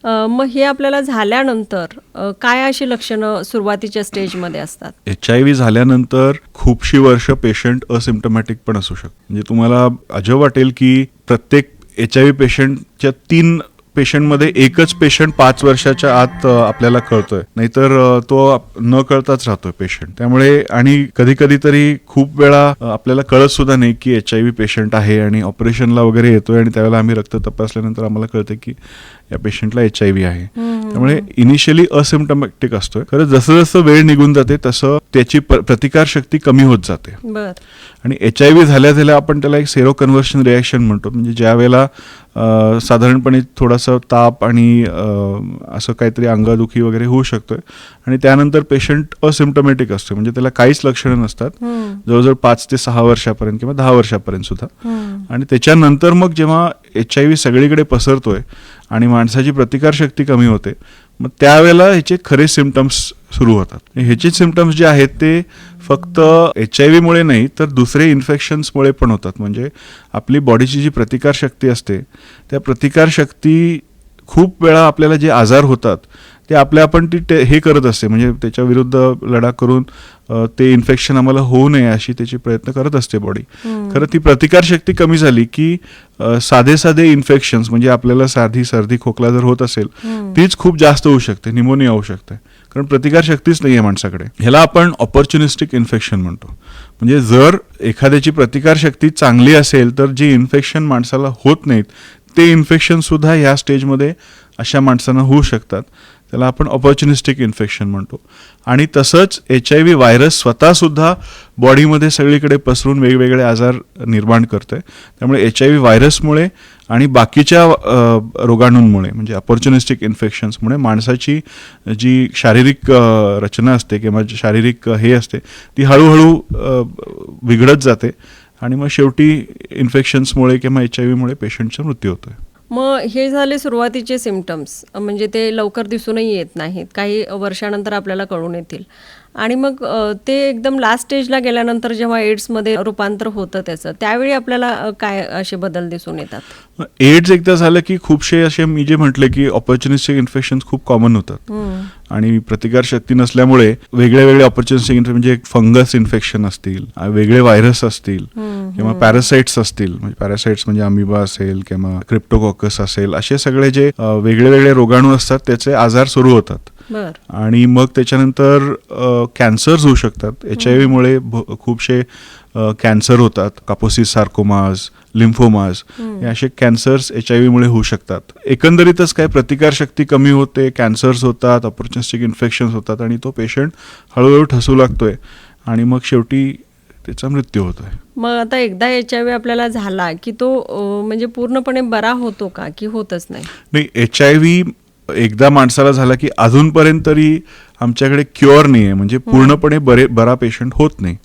मग हे आपल्याला झाल्यानंतर काय अशी लक्षणं सुरुवातीच्या स्टेजमध्ये असतात? HIV झाल्यानंतर खूपशी वर्ष पेशंट असिम्प्टमॅटिक पण असू शकतो. म्हणजे तुम्हाला अजब वाटेल की प्रत्येक HIV पेशंटच्या 3 पेशंटमध्ये एकच पेशंट 5 वर्षाच्या आत आपल्याला कळतोय, नाहीतर तो न कळताच राहतोय पेशंट. त्यामुळे आणि कधी कधी तरी खूप वेळा आपल्याला कळत सुद्धा नाही की HIV पेशंट आहे आणि ऑपरेशनला वगैरे येतोय आणि त्यावेळेला आम्ही रक्त तपासल्यानंतर आम्हाला कळतं की या पेशंटला HIV आहे. त्यामुळे इनिशियली असिम्प्टमॅटिक असतोय. खरं जसं जसं वेळ निघून जाते तसं त्याची प्रतिकारशक्ती कमी होत जाते. आणि HIV झाल्या झाल्या आपण त्याला एक सेरो कन्व्हर्शन रिॲक्शन म्हणतो. म्हणजे ज्या वेळेला साधारणपणे थोडासा ताप आणि असं काहीतरी अंगदुखी वगैरे होऊ शकतोय आणि त्यानंतर पेशंट असिम्प्टमॅटिक असतो. म्हणजे त्याला काहीच लक्षणं नसतात जवळजवळ 5 ते 6 वर्षापर्यंत किंवा 10 वर्षापर्यंत सुद्धा. आणि त्याच्यानंतर मग जेव्हा HIV सगळीकडे पसरतोय आणि माणसाची प्रतिकारशक्ती कमी होते, मग त्यावेळेला ह्याचे खरे सिम्पटम्स सुरू होतात. ह्याचे सिम्पटम्स जे आहेत ते फक्त HIV मुळे नाही तर दुसरे इन्फेक्शन्समुळे पण होतात. म्हणजे आपली बॉडीची जी प्रतिकारशक्ती असते त्या प्रतिकारशक्ती खूप वेळा आपल्याला जे आजार होतात ते आपण हे करत असते. म्हणजे त्याच्या विरुद्ध लढा करून ते इन्फेक्शन आम्हाला होऊ नये अशी त्याची प्रयत्न करत असते बॉडी. खरं ती प्रतिकारशक्ती कमी झाली की साधे इन्फेक्शन्स म्हणजे आपल्याला साधी सर्दी खोकला जर होत असेल तीच खूप जास्त होऊ शकते, निमोनिया होऊ शकते, कारण प्रतिकारशक्तीच नाही आहे माणसाकडे. ह्याला आपण ऑपॉर्च्युनिस्टिक इन्फेक्शन म्हणतो. म्हणजे जर एखाद्याची प्रतिकारशक्ती चांगली असेल तर जे इन्फेक्शन माणसाला होत नाहीत ते इन्फेक्शन सुद्धा ह्या स्टेजमध्ये अशा माणसांना होऊ शकतात. त्याला आपण ऑपॉर्च्युनिस्टिक इन्फेक्शन म्हणतो. आणि तसंच HIV व्हायरस स्वतः सुद्धा बॉडीमध्ये सगळीकडे पसरून वेगवेगळे आजार निर्माण करतोय. त्यामुळे HIV व्हायरसमुळे आणि बाकीच्या रोगाणूंमुळे म्हणजे ऑपॉर्च्युनिस्टिक इन्फेक्शन्समुळे माणसाची जी शारीरिक रचना असते किंवा शारीरिक हे असते ती हळूहळू बिघडत जाते आणि मग शेवटी इन्फेक्शन्समुळे किंवा HIVमुळे पेशंटचा मृत्यू होतोय. मग हे झाले सुरुवातीचे सिम्पटम्स, म्हणजे ते लवकर दिसूनही येत नाहीत, काही वर्षानंतर आपल्याला कळून येतील. आणि मग ते एकदम लास्ट स्टेजला गेल्यानंतर जेव्हा एड्समध्ये रूपांतर होतं त्याचं, त्यावेळी आपल्याला काय असे बदल दिसून येतात? एड्स एकदा झालं की खूपसे असे मी जे म्हटले की ऑपॉर्च्युनिस्टिक इन्फेक्शन खूप कॉमन होतात आणि प्रतिकारशक्ती नसल्यामुळे वेगळे ऑपॉर्च्युनिस्टिक म्हणजे फंगस इन्फेक्शन असतील, वेगळे व्हायरस असतील किंवा पॅरासाइट्स असतील, म्हणजे पॅरासाइट्स म्हणजे अमिबा असेल किंवा क्रिप्टोकॉकस असेल, असे सगळे जे वेगळे रोगाणू असतात त्याचे आजार सुरू होतात. आणि मग त्याच्यानंतर कॅन्सर्स होऊ शकतात. HIVमुळे खूपसे कॅन्सर होतात, कापोसिस सार्कोमाज, लिम्फोमाज, हे असे कॅन्सर्स HIVमुळे होऊ शकतात. एकंदरीतच काय प्रतिकारशक्ती कमी होते, कॅन्सर्स होतात, ऑपॉर्च्युनिस्टिक इन्फेक्शन्स होतात आणि तो पेशंट हळूहळू ठसू लागतोय आणि मग शेवटी त्याचा मृत्यू होतोय. मग आता एकदा HIV आपल्याला झाला की तो म्हणजे पूर्णपणे बरा होतो का की होतच नाही? नाही, HIV एकदा माणसाला झाला की अजूनपर्यंत तरी आमच्याकडे क्युअर नाही आहे, म्हणजे पूर्णपणे बरा पेशंट होत नाही.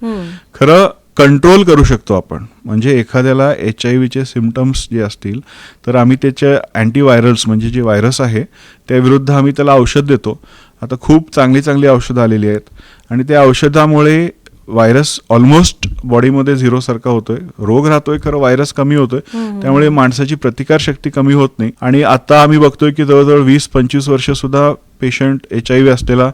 खरं कंट्रोल करू शकतो आपण. म्हणजे एखाद्याला HIVचे सिम्पटम्स जे असतील तर आम्ही त्याचे अँटीव्हायरल्स म्हणजे जे व्हायरस आहे त्याविरुद्ध आम्ही त्याला औषध देतो. आता खूप चांगली औषधं आलेली आहेत आणि त्या औषधामुळे व्हायरस ऑलमोस्ट बॉडीमध्ये झिरो सारखा होतोय, रोग राहतोय, खरं व्हायरस कमी होतोय. त्यामुळे माणसाची प्रतिकारशक्ती कमी होत नाही आणि आता आम्ही बघतोय की जवळजवळ 20-25 वर्ष सुद्धा पेशंट HIV असलेला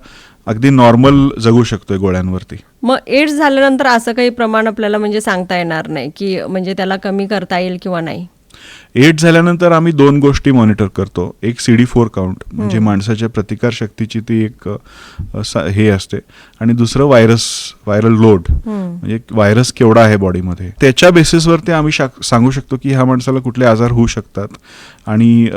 अगदी नॉर्मल जगू शकतोय गोळ्यांवरती. मग एड्स झाल्यानंतर असं काही प्रमाण आपल्याला म्हणजे सांगता येणार नाही की म्हणजे त्याला कमी करता येईल किंवा नाही? एड्स झाल्यानंतर आम्ही 2 गोष्टी मॉनिटर करतो. एक CD4 काउंट म्हणजे माणसाच्या प्रतिकारशक्तीची ती एक हे असते आणि दुसरं व्हायरल लोड म्हणजे व्हायरस केवढा आहे बॉडीमध्ये. त्याच्या बेसिसवरती आम्ही सांगू शकतो की ह्या माणसाला कुठले आजार होऊ शकतात आणि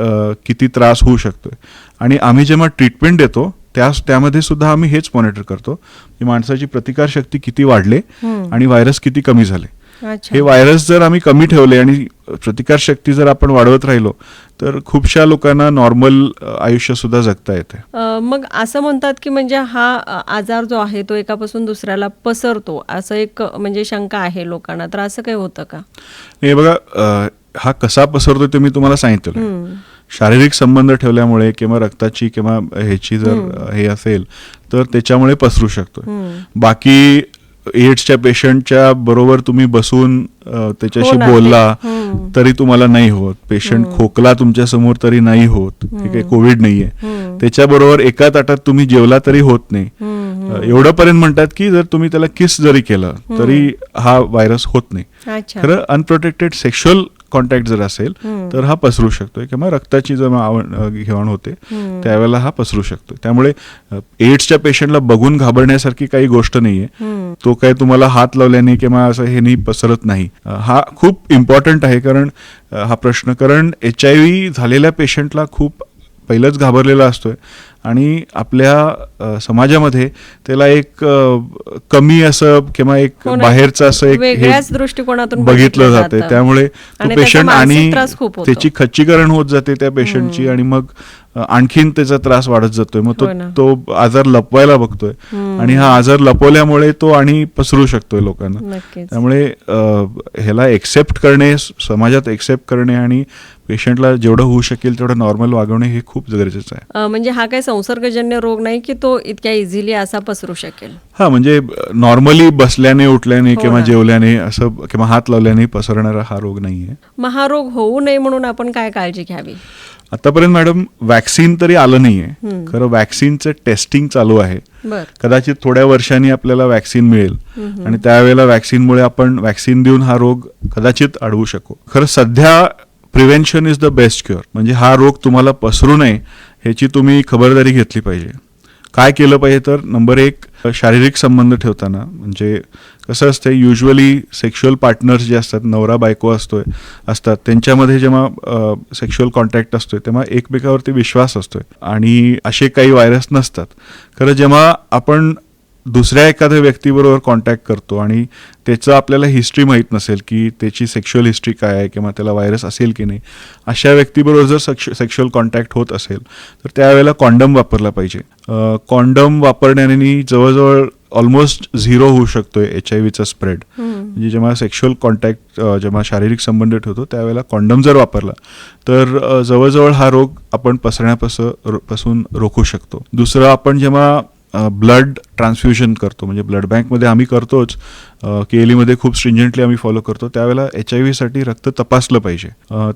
किती त्रास होऊ शकतोय. आणि आम्ही जेव्हा ट्रीटमेंट देतो त्यामध्ये सुद्धा आम्ही हेच मॉनिटर करतो की माणसाची प्रतिकारशक्ती किती वाढले आणि व्हायरस किती कमी झाले. हे व्हायरस जर आम्ही कमी ठेवले आणि प्रतिकारशक्ती जर आपण वाढवत राहिलो तर खूपशा लोकांना नॉर्मल आयुष्य सुद्धा जगता येते. मग असं म्हणतात की म्हणजे हा आजार जो आहे तो एकापासून दुसऱ्याला पसरतो असं एक म्हणजे शंका आहे लोकांना, तर असं काही होतं का? हे बघा, हा कसा पसरतो ते मी तुम्हाला सांगितलं. शारीरिक संबंध ठेवल्यामुळे किंवा रक्ताची किंवा ह्याची जर हे असेल तर त्याच्यामुळे पसरू शकतो. बाकी एड्सच्या पेशंटच्या बरोबर तुम्ही बसून त्याच्याशी बोलला तरी तुम्हाला नाही होत, पेशंट खोकला तुमच्या समोर तरी नाही होत, ठीक आहे, कोविड नाहीये, त्याच्याबरोबर एका ताटात तुम्ही जेवला तरी होत नाही, एवढं पर्यंत म्हणतात की जर तुम्ही त्याला किस जरी केलं तरी हा व्हायरस होत नाही. अच्छा. खरं अनप्रोटेक्टेड सेक्शुअल कॉन्टॅक्ट जर असेल तर हा पसरू शकतोय किंवा रक्ताची जेव्हा घेवाण होते त्यावेळेला हा पसरू शकतो. त्यामुळे एड्सच्या पेशंटला बघून घाबरण्यासारखी काही गोष्ट नाहीये. तो काय तुम्हाला हात लावल्याने किंवा असं हे नाही पसरत नाही. हा खूप इम्पॉर्टंट आहे कारण हा प्रश्न, कारण HIV झालेल्या पेशंटला खूप पहिलंच घाबरलेला असतोय आणि आपल्या समाजामध्ये त्याला एक कमी असं किंवा एक बाहेरचं असं एक वेगळ्याच दृष्टिकोनातून बघितलं जाते. त्यामुळे तो पेशंट आणि त्रास खूप होतो. त्याची खच्चीकरण होत जाते त्या पेशंटची आणि मग आणखीन त्याचा त्रास वाढत जातोय. मग तो आजार लपवायला बघतोय आणि हा आजार लपवल्यामुळे तो आणि पसरू शकतोय लोकांना. त्यामुळे ह्याला एक्सेप्ट करणे, समाजात एक्सेप्ट करणे आणि पेशंटला जेवढं होऊ शकेल तेवढं नॉर्मल वागवणे हे खूप गरजेचं आहे. म्हणजे हा काही संसर्गजन्य रोग नाही की तो इतक्या इझिली असा पसरू शकेल. हा, म्हणजे नॉर्मली बसल्याने उठल्याने किंवा जेवल्याने असं किंवा हात लावल्याने पसरणारा हा रोग नाहीये. मग हा रोग होऊ नये म्हणून आपण काय काळजी घ्यावी? आतापर्यंत मॅडम वॅक्सिन तरी आलं नाहीये. खरं वॅक्सिनचं टेस्टिंग चालू आहे. कदाचित थोड्या वर्षांनी आपल्याला वॅक्सिन मिळेल आणि त्यावेळेला वॅक्सिनमुळे आपण वॅक्सिन देऊन हा रोग कदाचित अडवू शकू. खरं सध्या prevention is the best cure. म्हणजे हा रोग तुम्हाला पसरू नये ह्याची तुम्ही खबरदारी घेतली पाहिजे. काय केलं पाहिजे तर नंबर 1, शारीरिक संबंध ठेवताना, म्हणजे कसं असतं युजली सेक्शुअल पार्टनर्स जे असतात, नवरा बायको असतात, त्यांच्यामध्ये जेव्हा सेक्शुअल कॉन्टॅक्ट असतोय तेव्हा एकमेकावरती विश्वास असतोय आणि असे काही व्हायरस नसतात. खरं जेव्हा आपण दुसऱ्या एखाद्या व्यक्तीबरोबर कॉन्टॅक्ट करतो आणि त्याचं आपल्याला हिस्ट्री माहीत नसेल की त्याची सेक्शुअल हिस्ट्री काय आहे किंवा त्याला व्हायरस असेल की नाही, अशा व्यक्तीबरोबर जर सेक्शुअल कॉन्टॅक्ट होत असेल तर त्यावेळेला कॉन्डम वापरला पाहिजे. कॉन्डम वापरण्याने जवळजवळ ऑलमोस्ट 0 होऊ शकतोय HIV स्प्रेड. म्हणजे जेव्हा सेक्शुअल कॉन्टॅक्ट, जेव्हा शारीरिक संबंध ठेवतो त्यावेळेला कॉन्डम जर वापरला तर जवळजवळ हा रोग आपण पसरण्यापासून रोखू शकतो. दुसरं, आपण जेव्हा ब्लड ट्रान्सफ्युजन करतो, म्हणजे ब्लड बँकमध्ये आम्ही करतोच, KLE खूप स्ट्रिंजंटली आम्ही फॉलो करतो, त्यावेळेला HIV साठी रक्त तपासलं पाहिजे.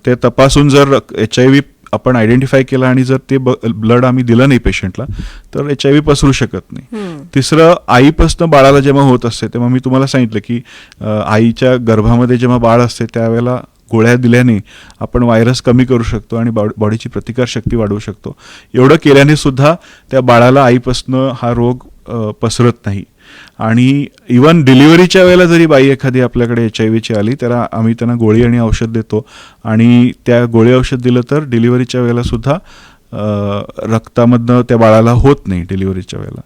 ते तपासून जर HIV आपण आयडेंटिफाय केला आणि जर ते ब्लड आम्ही दिलं नाही पेशंटला तर HIV पसरू शकत नाही. तिसरं, आईपासून बाळाला जेव्हा होत असते तेव्हा मी तुम्हाला सांगितलं की आईच्या गर्भामध्ये जेव्हा बाळ असते त्यावेळेला गोळ्या दिल्याने आपण व्हायरस कमी करू शकतो आणि बॉडीची प्रतिकारशक्ती वाढवू शकतो. एवढं केल्याने सुद्धा त्या बाळाला आईपासनं हा रोग पसरत नाही. आणि इवन डिलिव्हरीच्या वेळेला जरी बाई एखादी आपल्याकडे HIV आली तर आम्ही त्यांना गोळी आणि औषध देतो आणि त्या गोळी औषध दिलं तर डिलिव्हरीच्या वेळेला सुद्धा रक्तामधनं त्या बाळाला होत नाही डिलिव्हरीच्या वेळेला.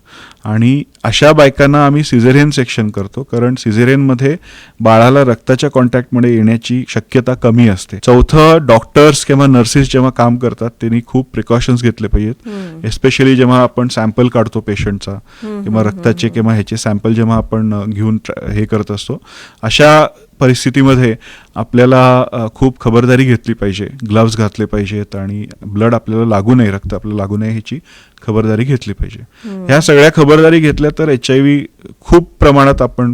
आणि अशा बायकांना आम्ही सिझेरियन सेक्शन करतो कारण सिझेरियनमध्ये बाळाला रक्ताच्या कॉन्टॅक्टमध्ये येण्याची शक्यता कमी असते. चौथं, डॉक्टर्स किंवा नर्सेस जेव्हा काम करतात त्यांनी खूप प्रिकॉशन्स घेतले पाहिजेत. एस्पेशली जेव्हा आपण सॅम्पल काढतो पेशंटचा किंवा रक्ताचे किंवा ह्याचे सॅम्पल जेव्हा आपण घेऊन हे करत असतो, अशा परिस्थितीमध्ये आपल्याला खूप खबरदारी घेतली पाहिजे. ग्लव्स घातले पाहिजेत आणि ब्लड आपल्याला लागू नये, रक्त आपल्याला लागू नये ह्याची खबरदारी घेतली पाहिजे. ह्या सगळ्या खबरदारी घेतल्या तर HIV खूप प्रमाणात आपण